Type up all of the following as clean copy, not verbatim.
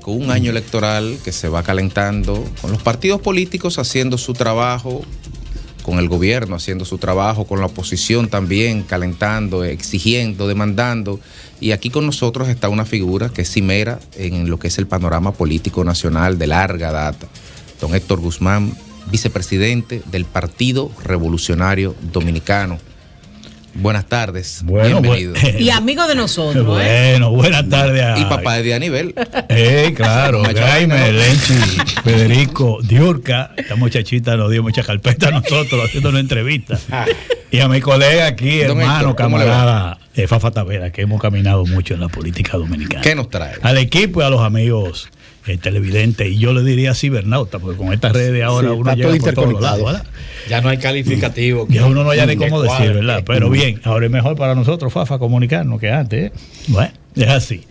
Con un año electoral que se va calentando, con los partidos políticos haciendo su trabajo, con el gobierno haciendo su trabajo, con la oposición también calentando, exigiendo, demandando. Y aquí con nosotros está una figura que es cimera en lo que es el panorama político nacional de larga data. Don Héctor Guzmán, vicepresidente del Partido Revolucionario Dominicano. Buenas tardes, bueno, bienvenido. Y amigo de nosotros. Bueno, buenas tardes. Y papá de Dianivel. Claro, Jaime, Lenchi, Federico, Diurca. Esta muchachita nos dio mucha carpeta a nosotros haciendo una entrevista. Y a mi colega aquí, don hermano, Héctor, camarada Fafa Tavera, que hemos caminado mucho en la política dominicana. ¿Qué nos trae? Al equipo y a los amigos televidentes, y yo le diría cibernauta, porque con estas redes ahora sí, uno llega por todos lados, ¿verdad? Ya no hay calificativo. Ya uno no haya ni cómo decir, ¿verdad? Pero bien, ahora es mejor para nosotros, Fafa, comunicarnos que antes, ¿eh? Bueno, es así.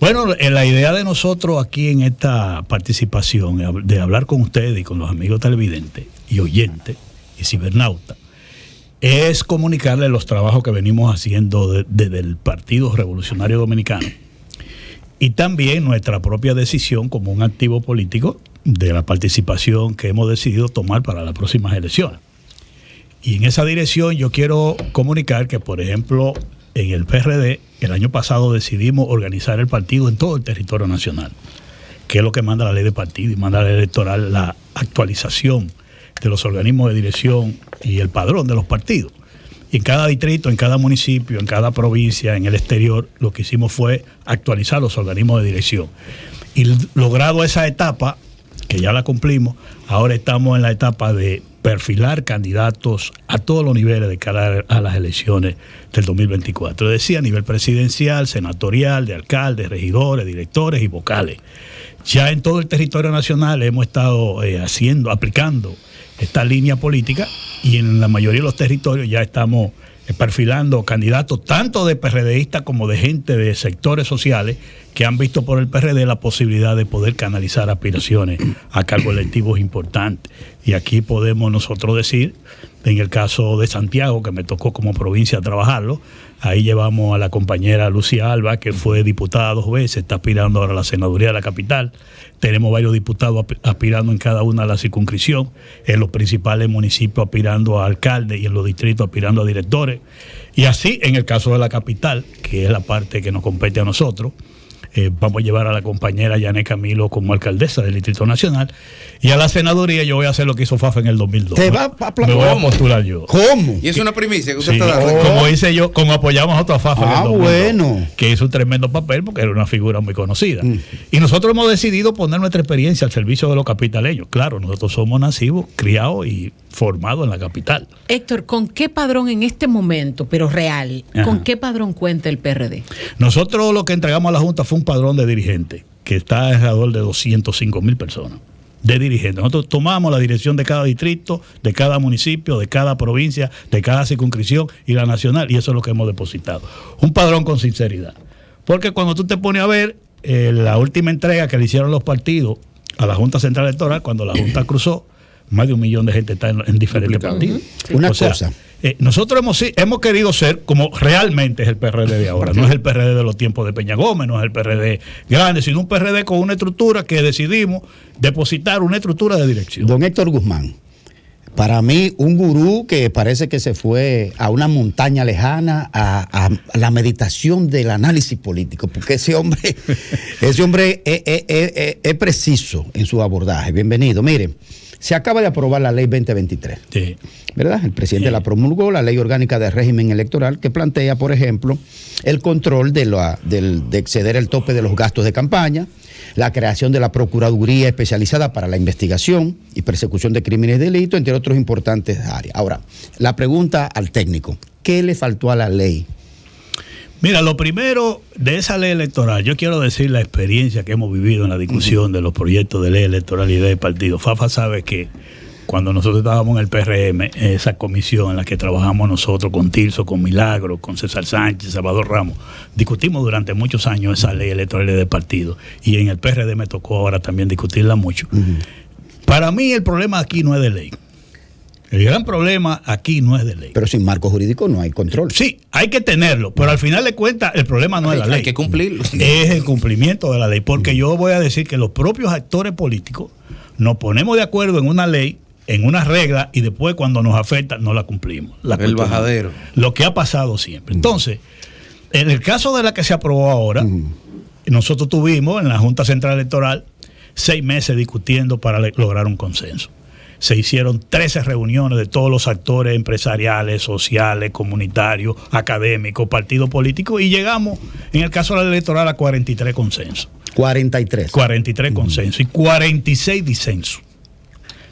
Bueno, la idea de nosotros aquí en esta participación, de hablar con ustedes y con los amigos televidentes y oyentes y cibernautas, es comunicarles los trabajos que venimos haciendo desde el Partido Revolucionario Dominicano. Y también nuestra propia decisión como un activo político de la participación que hemos decidido tomar para las próximas elecciones. Y en esa dirección yo quiero comunicar que, por ejemplo, en el PRD, el año pasado decidimos organizar el partido en todo el territorio nacional, que es lo que manda la ley de partido y manda la ley electoral, la actualización de los organismos de dirección y el padrón de los partidos. Y en cada distrito, en cada municipio, en cada provincia, en el exterior, lo que hicimos fue actualizar los organismos de dirección. Y logrado esa etapa, que ya la cumplimos, ahora estamos en la etapa de perfilar candidatos a todos los niveles de cara a las elecciones del 2024. Decía a nivel presidencial, senatorial, de alcaldes, regidores, directores y vocales. Ya en todo el territorio nacional hemos estado aplicando esta línea política, y en la mayoría de los territorios ya estamos perfilando candidatos tanto de PRDistas como de gente de sectores sociales que han visto por el PRD la posibilidad de poder canalizar aspiraciones a cargos electivos importantes. Y aquí podemos nosotros decir, en el caso de Santiago, que me tocó como provincia trabajarlo, ahí llevamos a la compañera Lucía Alba, que fue diputada 2 veces, está aspirando ahora a la senaduría de la capital. Tenemos varios diputados aspirando en cada una de la circunscripción, en los principales municipios aspirando a alcaldes y en los distritos aspirando a directores. Y así, en el caso de la capital, que es la parte que nos compete a nosotros, vamos a llevar a la compañera Yané Camilo como alcaldesa del Distrito Nacional, y a la senaduría yo voy a hacer lo que hizo Fafa en el 2002. ¿Te va a me voy a postular yo. ¿Cómo? Y es una primicia que usted está dando. Como hice yo, como apoyamos a otra Fafa en el 2002, bueno, que hizo un tremendo papel porque era una figura muy conocida. Y nosotros hemos decidido poner nuestra experiencia al servicio de los capitaleños. Claro, nosotros somos nacidos, criados y formados en la capital. Héctor, ¿con qué padrón en este momento, pero real, con qué padrón cuenta el PRD? Nosotros lo que entregamos a la Junta fue un padrón de dirigentes que está alrededor de 205,000 personas de dirigentes. Nosotros tomamos la dirección de cada distrito, de cada municipio, de cada provincia, de cada circunscripción y la nacional, y eso es lo que hemos depositado. Un padrón con sinceridad. Porque cuando tú te pones a ver la última entrega que le hicieron los partidos a la Junta Central Electoral, cuando la Junta cruzó, más de 1 millón de gente está en diferentes partidos. Sí. Una cosa. Nosotros hemos querido ser como realmente es el PRD de ahora. No es el PRD de los tiempos de Peña Gómez, no es el PRD grande, sino un PRD con una estructura que decidimos depositar una estructura de dirección. Don Héctor Guzmán, para mí un gurú que parece que se fue a una montaña lejana a la meditación del análisis político, porque ese hombre es preciso en su abordaje. Bienvenido. Mire, se acaba de aprobar la ley 2023, sí, ¿verdad? El presidente la promulgó, la ley orgánica de régimen electoral, que plantea, por ejemplo, el control de exceder el tope de los gastos de campaña, la creación de la Procuraduría especializada para la investigación y persecución de crímenes y delitos, entre otros importantes áreas. Ahora, la pregunta al técnico, ¿qué le faltó a la ley? Mira, lo primero de esa ley electoral, yo quiero decir la experiencia que hemos vivido en la discusión de los proyectos de ley electoral y de partido. Fafa sabe que cuando nosotros estábamos en el PRM, esa comisión en la que trabajamos nosotros con Tirso, con Milagro, con César Sánchez, Salvador Ramos, discutimos durante muchos años esa ley electoral y de partido. Y en el PRD me tocó ahora también discutirla mucho. Para mí el problema aquí no es de ley. El gran problema aquí no es de ley. Pero sin marco jurídico no hay control. Sí, hay que tenerlo, pero al final de cuentas el problema no es la ley. Hay que cumplirlo. Es el cumplimiento de la ley, porque yo voy a decir que los propios actores políticos nos ponemos de acuerdo en una ley, en unas reglas, y después cuando nos afecta no la cumplimos. El bajadero. Lo que ha pasado siempre. Entonces, en el caso de la que se aprobó ahora, nosotros tuvimos en la Junta Central Electoral 6 meses discutiendo para lograr un consenso. Se hicieron 13 reuniones de todos los actores empresariales, sociales, comunitarios, académicos, partidos políticos, y llegamos, en el caso de la electoral, a 43 consensos. 43 consensos y 46 disensos.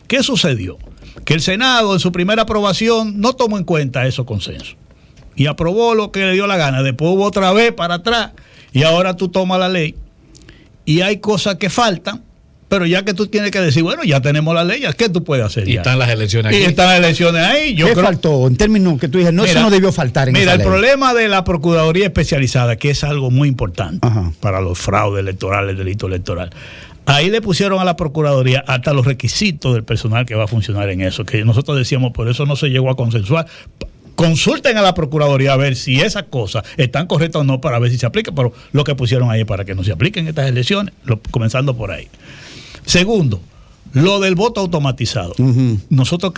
¿Qué sucedió? Que el Senado, en su primera aprobación, no tomó en cuenta esos consensos y aprobó lo que le dio la gana. Después hubo otra vez para atrás, y ahora tú tomas la ley y hay cosas que faltan. Pero ya que tú tienes que decir, bueno, ya tenemos la ley, ¿qué tú puedes hacer? Y están las elecciones aquí. Y están las elecciones ahí. ¿Qué faltó? En términos que tú dices, eso no debió faltar en esa ley. Mira, el problema de la Procuraduría Especializada, que es algo muy importante para los fraudes electorales, el delito electoral. Ahí le pusieron a la Procuraduría hasta los requisitos del personal que va a funcionar en eso, que nosotros decíamos, por eso no se llegó a consensuar. Consulten a la Procuraduría a ver si esas cosas están correctas o no, para ver si se aplica, pero lo que pusieron ahí es para que no se apliquen estas elecciones, comenzando por ahí. Segundo, lo del voto automatizado. Nosotros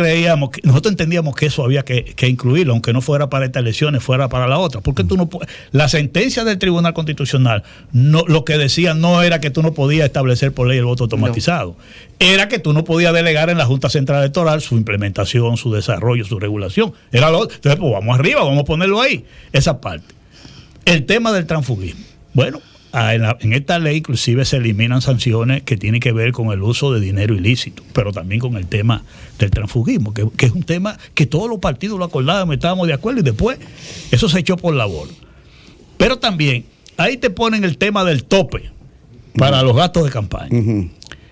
entendíamos que eso había que incluirlo, aunque no fuera para estas elecciones, fuera para la otra. Porque tú no la sentencia del Tribunal Constitucional, lo que decía no era que tú no podías establecer por ley el voto automatizado. Era que tú no podías delegar en la Junta Central Electoral su implementación, su desarrollo, su regulación. Era lo otro. Entonces, pues vamos arriba, vamos a ponerlo ahí, esa parte. El tema del transfugismo. Bueno, en esta ley inclusive se eliminan sanciones que tienen que ver con el uso de dinero ilícito, pero también con el tema del transfugismo, que es un tema que todos los partidos lo acordaban, estábamos de acuerdo, y después eso se echó por la borda. Pero también ahí te ponen el tema del tope para los gastos de campaña,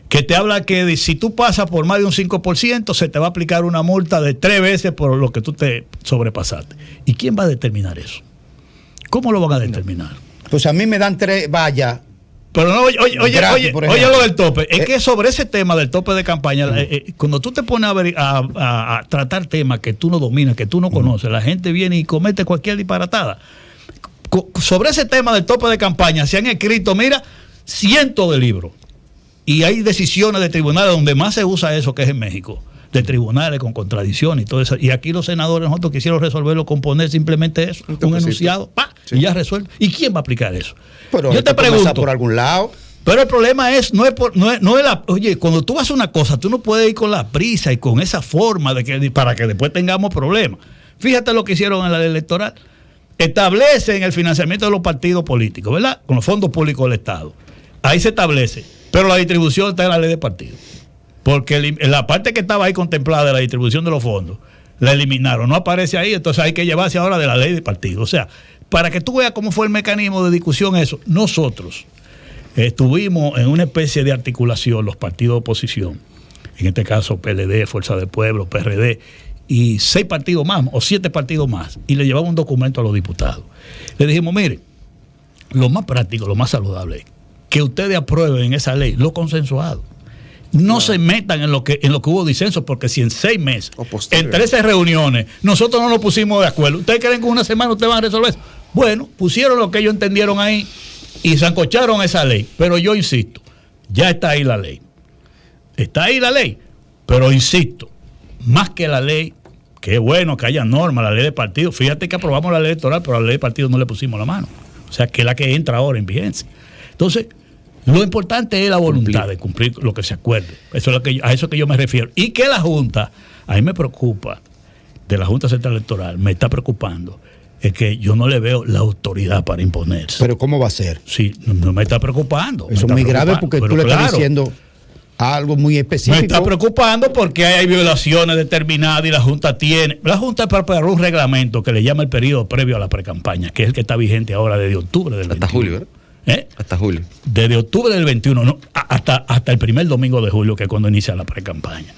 que te habla que si tú pasas por más de un 5%, se te va a aplicar una multa de 3 veces por lo que tú te sobrepasaste. ¿Y quién va a determinar eso? ¿Cómo lo van a determinar? Pues a mí me dan 3 vallas. Pero no, oye lo del tope. Es que sobre ese tema del tope de campaña, cuando tú te pones a tratar temas que tú no dominas, que tú no conoces, la gente viene y comete cualquier disparatada. Sobre ese tema del tope de campaña se han escrito, mira, cientos de libros. Y hay decisiones de tribunales donde más se usa eso, que es en México, de tribunales con contradicción y todo eso. Y aquí los senadores, nosotros quisieron resolverlo con poner simplemente eso, un enunciado, y ya resuelve. ¿Y quién va a aplicar eso? Pero yo te pregunto, por algún lado. Pero el problema es, oye, cuando tú haces una cosa, tú no puedes ir con la prisa y con esa forma para que después tengamos problemas. Fíjate lo que hicieron en la ley electoral. Establecen el financiamiento de los partidos políticos, ¿verdad? Con los fondos públicos del Estado. Ahí se establece. Pero la distribución está en la ley de partidos. Porque la parte que estaba ahí contemplada de la distribución de los fondos, la eliminaron. No aparece ahí, entonces hay que llevarse ahora de la ley de partidos. O sea, para que tú veas cómo fue el mecanismo de discusión eso, nosotros estuvimos en una especie de articulación, los partidos de oposición, en este caso PLD, Fuerza del Pueblo, PRD, y 6 partidos más, o 7 partidos más, y le llevamos un documento a los diputados. Le dijimos, mire, lo más práctico, lo más saludable es que ustedes aprueben esa ley, lo consensuado. No se metan en lo que hubo disenso, porque si en 6 meses, en 13 reuniones, nosotros no nos pusimos de acuerdo, ¿ustedes creen que en una semana ustedes van a resolver eso? Bueno, pusieron lo que ellos entendieron ahí y zancocharon esa ley. Pero yo insisto, ya está ahí la ley. Está ahí la ley. Pero insisto, más que la ley, que es bueno que haya normas, la ley de partido. Fíjate que aprobamos la ley electoral, pero a la ley de partido no le pusimos la mano. O sea, que es la que entra ahora en vigencia. Entonces, lo importante es la voluntad de cumplir lo que se acuerde. Eso es a eso que yo me refiero. Y que la Junta, a mí me preocupa, de la Junta Central Electoral, me está preocupando, es que yo no le veo la autoridad para imponerse. ¿Pero cómo va a ser? Sí, no me está preocupando. Eso es muy grave porque tú le estás diciendo algo muy específico. Me está preocupando porque hay violaciones determinadas y la Junta tiene... La Junta preparó un reglamento que le llama el periodo previo a la precampaña, que es el que está vigente ahora desde octubre del 21. Hasta julio, ¿verdad? Hasta julio. Desde octubre del 21, ¿no? hasta el primer domingo de julio, que es cuando inicia la precampaña.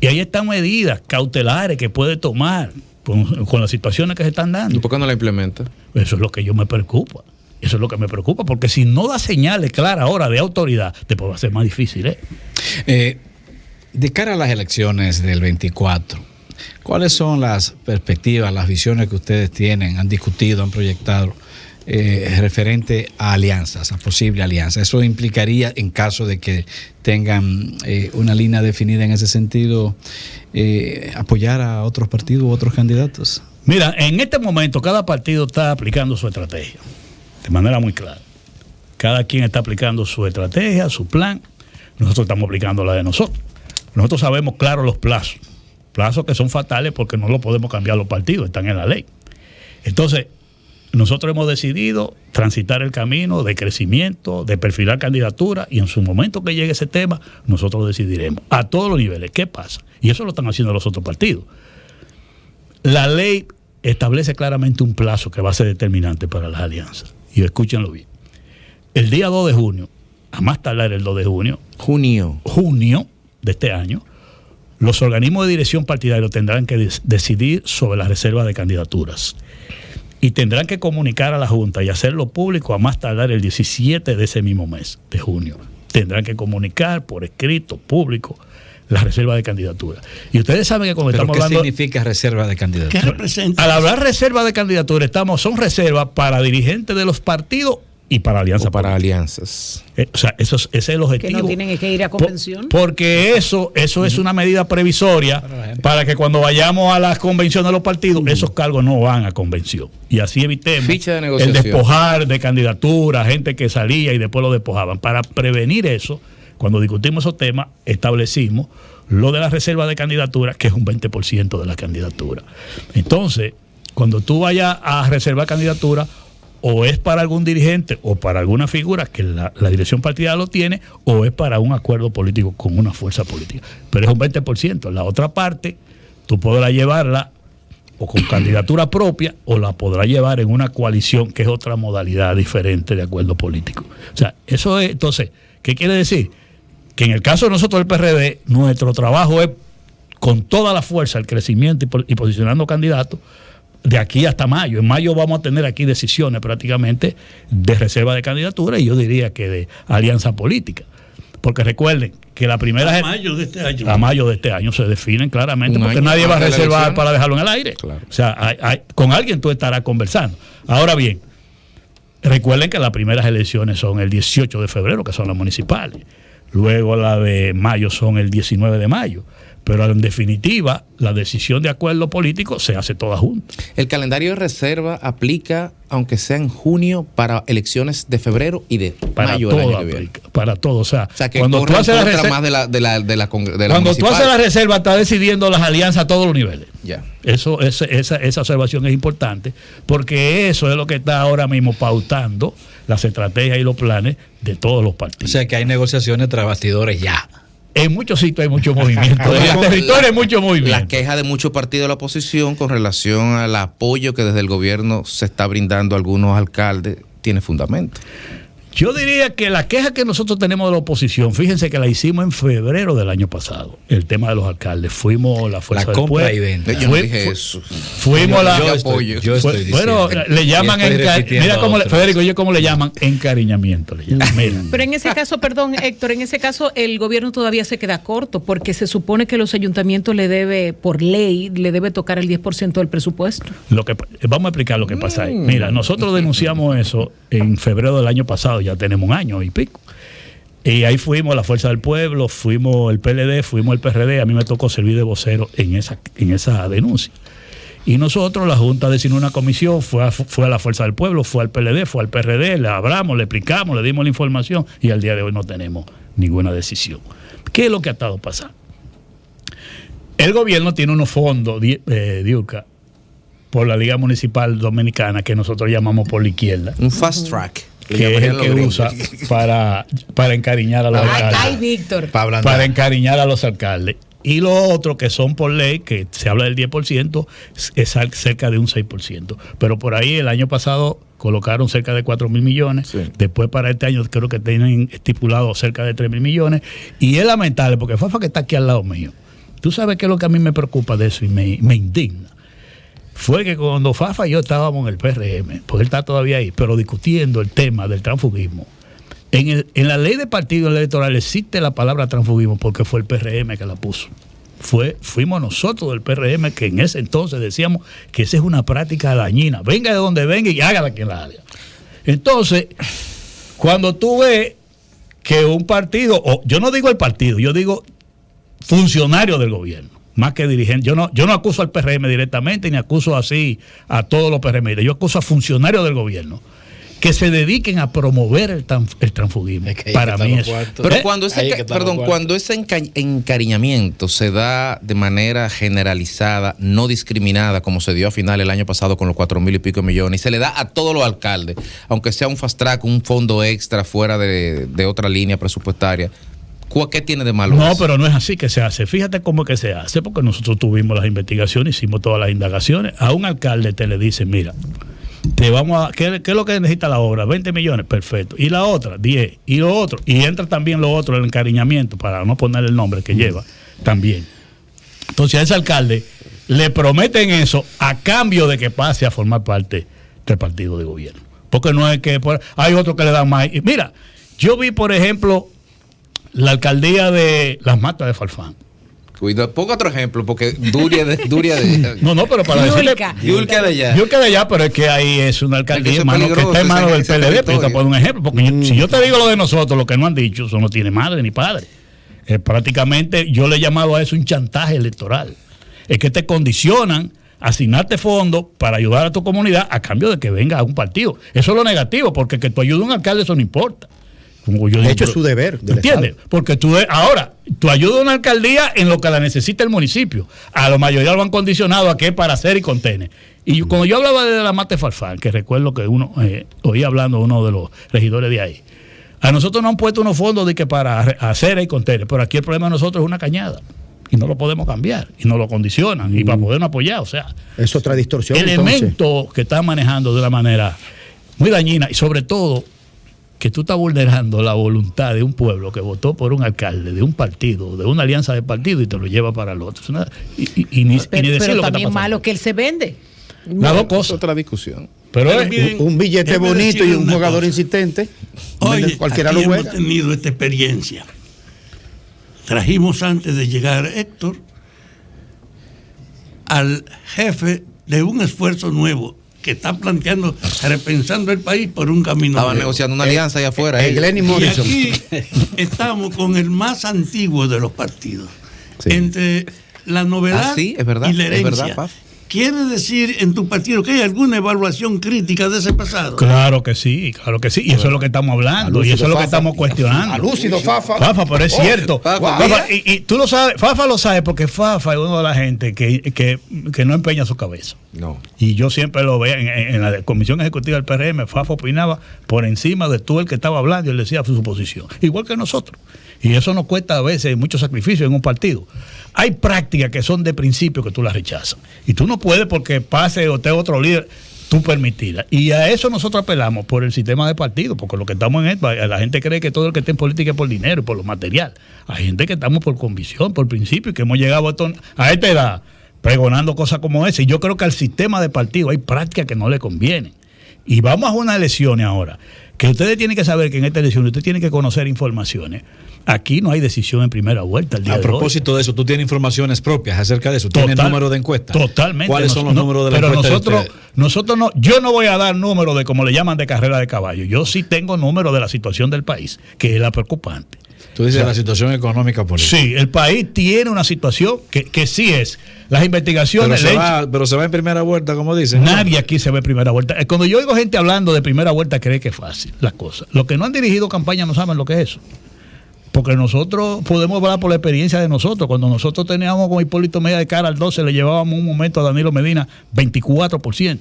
Y ahí están medidas cautelares que puede tomar con las situaciones que se están dando. ¿Y por qué no la implementa? Eso es lo que yo me preocupa. Eso es lo que me preocupa, porque si no da señales claras ahora de autoridad, después va a ser más difícil. De cara a las elecciones del 24, ¿Cuáles son las perspectivas, las visiones que ustedes tienen, han discutido, han proyectado referente a alianzas, a posible alianza? ¿Eso implicaría, en caso de que tengan una línea definida en ese sentido, apoyar a otros partidos u otros candidatos? Mira, en este momento cada partido está aplicando su estrategia, de manera muy clara. Cada quien está aplicando su estrategia, su plan. Nosotros estamos aplicando la de nosotros. Nosotros sabemos claro los plazos que son fatales porque no lo podemos cambiar los partidos, están en la ley. Entonces, nosotros hemos decidido transitar el camino de crecimiento, de perfilar candidatura, y en su momento que llegue ese tema, nosotros decidiremos a todos los niveles qué pasa. Y eso lo están haciendo los otros partidos. La ley establece claramente un plazo que va a ser determinante para las alianzas. Y escúchenlo bien. El día 2 de junio, a más tardar el 2 de junio, junio de este año, los organismos de dirección partidaria tendrán que decidir sobre las reservas de candidaturas. Y tendrán que comunicar a la Junta y hacerlo público a más tardar el 17 de ese mismo mes de junio. Tendrán que comunicar por escrito, público, las reservas de candidatura. Y ustedes saben que cuando estamos hablando... ¿Qué significa reserva de candidatura? ¿Qué representa? Al hablar reserva de candidatura, son reservas para dirigentes de los partidos y para alianzas. Para alianzas. O sea, ese es el objetivo. Que no tienen que ir a convención. Porque eso es una medida previsoria para que cuando vayamos a las convenciones de los partidos, esos cargos no van a convención. Y así evitemos el despojar de candidatura, gente que salía y después lo despojaban. Para prevenir eso, cuando discutimos esos temas, establecimos lo de la reserva de candidatura, que es un 20% de la candidatura. Entonces, cuando tú vayas a reservar candidatura, o es para algún dirigente o para alguna figura que la dirección partidaria lo tiene, o es para un acuerdo político con una fuerza política. Pero es un 20%. La otra parte, tú podrás llevarla o con candidatura propia o la podrás llevar en una coalición, que es otra modalidad diferente de acuerdo político. O sea, eso es. Entonces, ¿qué quiere decir? Que en el caso de nosotros del PRD, nuestro trabajo es con toda la fuerza, el crecimiento y posicionando candidatos de aquí hasta mayo. En mayo vamos a tener aquí decisiones prácticamente de reserva de candidatura, y yo diría que de alianza política. Porque recuerden que la primera... A mayo de este año. A mayo de este año se definen claramente, porque nadie va a reservar para dejarlo en el aire. Claro. O sea, con alguien tú estarás conversando. Ahora bien, recuerden que las primeras elecciones son el 18 de febrero, que son las municipales. Luego la de mayo son el 19 de mayo. Pero en definitiva, la decisión de acuerdo político se hace toda junta. El calendario de reserva aplica, aunque sea en junio, para elecciones de febrero y de mayo del año que viene. Para todo. O sea que cuando tú haces la reserva, cuando tú haces la reserva, estás decidiendo las alianzas a todos los niveles. Ya. Esa observación es importante, porque eso es lo que está ahora mismo pautando las estrategias y los planes de todos los partidos. O sea que hay negociaciones tras bastidores ya. En muchos sitios hay mucho movimiento. En el territorio hay mucho movimiento. La queja de muchos partidos de la oposición con relación al apoyo que desde el gobierno se está brindando a algunos alcaldes tiene fundamento. Yo diría que la queja que nosotros tenemos de la oposición, fíjense que la hicimos en febrero del año pasado, el tema de los alcaldes. Fuimos la fuerza del pueblo. La compra y venta. Yo no dije eso. Fuimos yo estoy diciendo. Bueno, le llaman mira cómo Federico, yo cómo le llaman encariñamiento. Pero en ese caso, perdón, Héctor, en ese caso el gobierno todavía se queda corto, porque se supone que los ayuntamientos por ley, le debe tocar el 10% del presupuesto. Vamos a explicar lo que pasa ahí. Mira, nosotros denunciamos eso en febrero del año pasado, ya tenemos un año y pico. Y ahí fuimos la Fuerza del Pueblo, fuimos el PLD, fuimos el PRD. A mí me tocó servir de vocero en esa denuncia. Y nosotros, la Junta designó una comisión, fue a la Fuerza del Pueblo, fue al PLD, fue al PRD, le hablamos, le explicamos, le dimos la información, y al día de hoy no tenemos ninguna decisión. ¿Qué es lo que ha estado pasando? El gobierno tiene unos fondos, Diuca, por la Liga Municipal Dominicana, que nosotros llamamos por la izquierda. Un fast track. Que es el que usa para encariñar a los alcaldes. Ay, Víctor. Para encariñar a los alcaldes. Y los otros que son por ley, que se habla del 10%, es cerca de un 6%. Pero por ahí el año pasado colocaron cerca de 4.000 millones. Sí. Después para este año creo que tienen estipulado cerca de 3.000 millones. Y es lamentable, porque Fafa, que está aquí al lado mío, tú sabes qué es lo que a mí me preocupa de eso y me indigna. Fue que cuando Fafa y yo estábamos en el PRM, porque él está todavía ahí, pero discutiendo el tema del transfugismo, en la ley de partidos electorales existe la palabra transfugismo porque fue el PRM que la puso. fuimos nosotros del PRM que en ese entonces decíamos que esa es una práctica dañina. Venga de donde venga y hágala quien la haga. Entonces, cuando tú ves que un partido, o yo no digo el partido, yo digo funcionarios del gobierno, más que dirigentes. Yo no acuso al PRM directamente, ni acuso así a todos los PRM. Yo acuso a funcionarios del gobierno que se dediquen a promover el transfugismo. Es que para mí es. Pero cuando ese encariñamiento se da de manera generalizada, no discriminada, como se dio a final el año pasado con los 4,000 y pico millones, y se le da a todos los alcaldes, aunque sea un fast track, un fondo extra fuera de otra línea presupuestaria, ¿qué tiene de malo? No, pero no es así que se hace. Fíjate cómo es que se hace, porque nosotros tuvimos las investigaciones, hicimos todas las indagaciones. A un alcalde te le dicen, mira, te vamos a, ¿qué es lo que necesita la obra? 20 millones, perfecto. Y la otra, 10. Y lo otro, y entra también lo otro, el encariñamiento, para no poner el nombre que lleva, también. Entonces a ese alcalde le prometen eso a cambio de que pase a formar parte del partido de gobierno. Porque no es que hay otro que le dan más. Y mira, yo vi, por ejemplo, la alcaldía de Las Matas de Farfán. Cuidado, ponga otro ejemplo, porque Duria de allá. No, pero para decirle. Yulka de allá. Yulka de allá, pero es que ahí es una alcaldía, hermano, que está en manos del PLD. Pero te pongo un ejemplo, porque si yo te digo lo de nosotros, lo que no han dicho, eso no tiene madre ni padre. Prácticamente yo le he llamado a eso un chantaje electoral. Es que te condicionan a asignarte fondos para ayudar a tu comunidad a cambio de que venga a un partido. Eso es lo negativo, porque que tú ayudes a un alcalde, eso no importa. Como yo de digo, hecho, es su deber. ¿Entiendes? Porque tú ayudas a una alcaldía en lo que la necesita el municipio. A la mayoría lo han condicionado a que es para hacer y contener. Y cuando yo hablaba de la Mata de Farfán, que recuerdo que oí hablando uno de los regidores de ahí, a nosotros nos han puesto unos fondos de que para hacer y contener, pero aquí el problema de nosotros es una cañada. Y no lo podemos cambiar. Y nos lo condicionan. Y para podernos apoyar, o sea. Es otra distorsión. Elementos que están manejando de una manera muy dañina y sobre todo que tú estás vulnerando la voluntad de un pueblo que votó por un alcalde, de un partido, de una alianza de partido y te lo lleva para el otro. Pero también malo que él se vende. Las dos cosas. Es otra discusión. Pero un billete bonito y un jugador cosa insistente. Oye, cualquiera aquí lo juega. Hemos tenido esta experiencia. Trajimos antes de llegar Héctor al jefe de un esfuerzo nuevo que está planteando, repensando el país por un camino Estaban nuevo. negociando una alianza allá afuera. Glenny Morrison. Y aquí estamos con el más antiguo de los partidos. Sí. Entre la novedad sí, es verdad, y la herencia. Es verdad, ¿Quiere decir en tu partido que hay alguna evaluación crítica de ese pasado? Claro que sí, claro que sí. Y eso es lo que estamos hablando, y eso es lo que estamos cuestionando. Lúcido, Fafa. Fafa, pero es cierto. Fafa, y tú lo sabes, Fafa lo sabe porque Fafa es uno de la gente que no empeña su cabeza. No. Y yo siempre lo veo en la Comisión Ejecutiva del PRM, Fafa opinaba por encima de todo el que estaba hablando y él decía su posición. Igual que nosotros. Y eso nos cuesta a veces mucho sacrificio en un partido. Hay prácticas que son de principio que tú las rechazas. Y tú no puedes porque pase o te otro líder, tú permitirla. Y a eso nosotros apelamos por el sistema de partido, porque lo que estamos en esto, la gente cree que todo el que está en política es por dinero y por lo material. Hay gente que estamos por convicción, por principio, y que hemos llegado a esta edad pregonando cosas como esa. Y yo creo que al sistema de partido hay prácticas que no le convienen. Y vamos a unas elecciones ahora, que ustedes tienen que saber que en esta elección ustedes tienen que conocer informaciones. Aquí no hay decisión en primera vuelta. A propósito de eso, tú tienes informaciones propias acerca de eso. ¿Tienes número de encuesta? Totalmente. ¿Cuáles son los números de la encuesta? Pero nosotros no, yo no voy a dar números de como le llaman de carrera de caballo. Yo sí tengo números de la situación del país, que es la preocupante. Tú dices, o sea, la situación económica política. Sí, el país tiene una situación que sí es. Las investigaciones. Pero se va en primera vuelta, como dicen. Nadie aquí se ve en primera vuelta. Cuando yo oigo gente hablando de primera vuelta, cree que es fácil las cosas. Los que no han dirigido campaña no saben lo que es eso. Porque nosotros podemos hablar por la experiencia de nosotros. Cuando nosotros teníamos con Hipólito Mejía de cara al 12, le llevábamos un momento a Danilo Medina 24%.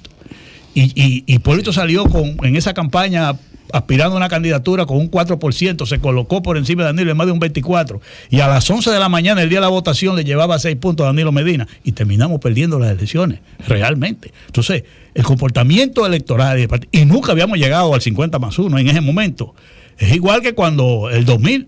Y Hipólito salió en esa campaña aspirando a una candidatura con un 4%, se colocó por encima de Danilo en más de un 24%. Y a las 11 de la mañana, el día de la votación, le llevaba 6 puntos a Danilo Medina. Y terminamos perdiendo las elecciones, realmente. Entonces, el comportamiento electoral, y nunca habíamos llegado al 50+1 en ese momento. Es igual que cuando el 2000,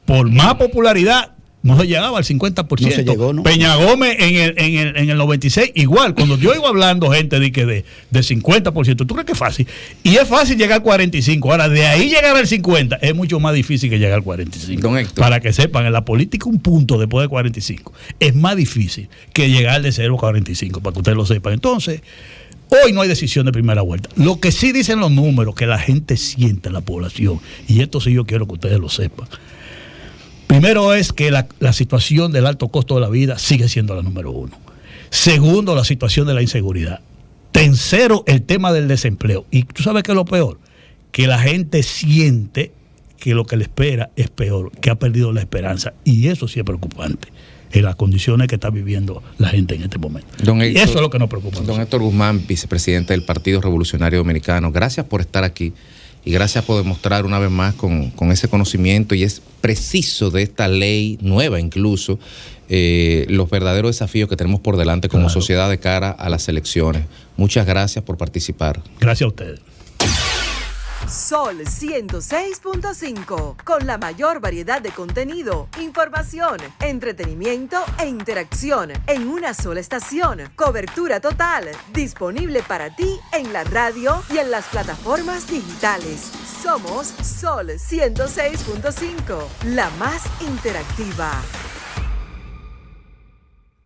por más popularidad, No se llegaba al 50%. No se llegó, ¿no? Peña Gómez en el 96, igual. Cuando yo iba hablando gente de 50%, ¿tú crees que es fácil? Y es fácil llegar al 45%. Ahora, de ahí llegar al 50% es mucho más difícil que llegar al 45%. Don Héctor. Para que sepan, en la política un punto después de 45 es más difícil que llegar de 0 a 45, para que ustedes lo sepan. Entonces, hoy no hay decisión de primera vuelta. Lo que sí dicen los números, que la gente siente en la población, y esto sí yo quiero que ustedes lo sepan. Primero es que la situación del alto costo de la vida sigue siendo la número 1. Segundo, la situación de la inseguridad. Tercero, el tema del desempleo. Y tú sabes qué es lo peor, que la gente siente que lo que le espera es peor, que ha perdido la esperanza. Y eso sí es preocupante, en las condiciones que está viviendo la gente en este momento. Y eso es lo que nos preocupa. Don Héctor Guzmán, vicepresidente del Partido Revolucionario Dominicano, gracias por estar aquí. Y gracias por demostrar una vez más con ese conocimiento y es preciso de esta ley nueva incluso, los verdaderos desafíos que tenemos por delante como sociedad de cara a las elecciones. Muchas gracias por participar. Gracias a ustedes. Sol 106.5, con la mayor variedad de contenido, información, entretenimiento e interacción en una sola estación. Cobertura total, disponible para ti en la radio y en las plataformas digitales. Somos Sol 106.5, la más interactiva.